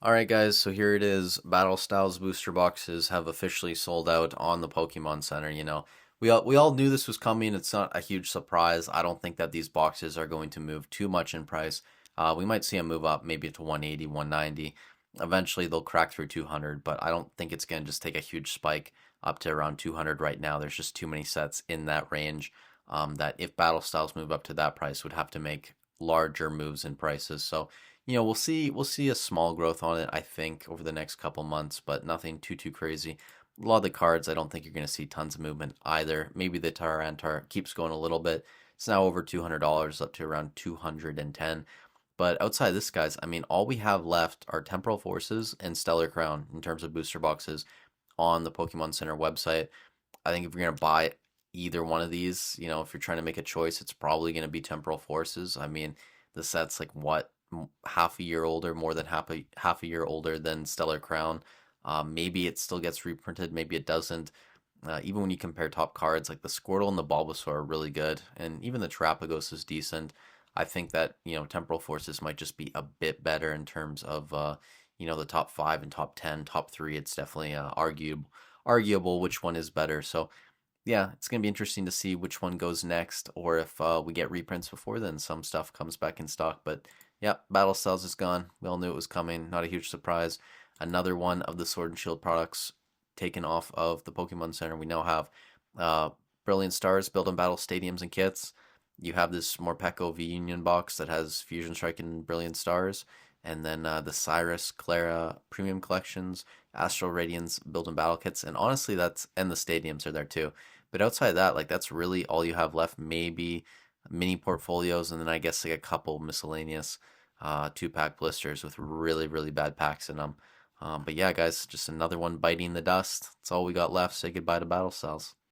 Alright guys, so here it is. Battle Styles booster boxes have officially sold out on the Pokemon Center, We all knew this was coming. It's not a huge surprise. I don't think that these boxes are going to move too much in price. We might see a move up maybe to 180, 190. Eventually they'll crack through 200, but I don't think it's going to just take a huge spike up to around 200 right now. There's just too many sets in that range that if Battle Styles move up to that price would have to make larger moves in prices. So we'll see a small growth on it, I think, over the next couple months, but nothing too crazy. A lot of the cards, I don't think you're going to see tons of movement either. Maybe the Tyranitar keeps going a little bit. It's now over $200, up to around 210. But outside of this, guys, I mean, all we have left are Temporal Forces and Stellar Crown in terms of booster boxes on the Pokemon Center website. I think if you're going to buy either one of these, if you're trying to make a choice, it's probably going to be Temporal Forces. I mean, the set's like what, half a year older, more than half a year older than Stellar Crown. Maybe it still gets reprinted, maybe it doesn't. Even when you compare top cards, like the Squirtle and the Bulbasaur are really good, and even the Terapagos is decent. I think that Temporal Forces might just be a bit better in terms of the top five and top 10, top three. It's definitely arguable which one is better. So yeah, it's gonna be interesting to see which one goes next, or if we get reprints before then. Some stuff comes back in stock, but yeah, Battle Styles is gone. We all knew it was coming. Not a huge surprise. Another one of the Sword and Shield products taken off of the Pokemon Center. We now have uh, Brilliant Stars built on Battle Stadiums and kits. You have this Morpeko V Union box that has Fusion Strike and Brilliant Stars, and then the Cyrus, Clara Premium Collections, Astral Radiance built in battle kits, and honestly, and the stadiums are there too. But outside of that, like that's really all you have left. Maybe mini portfolios, and then I guess like a couple miscellaneous 2-pack blisters with really bad packs in them. But yeah, guys, just another one biting the dust. That's all we got left. Say goodbye to Battle Styles.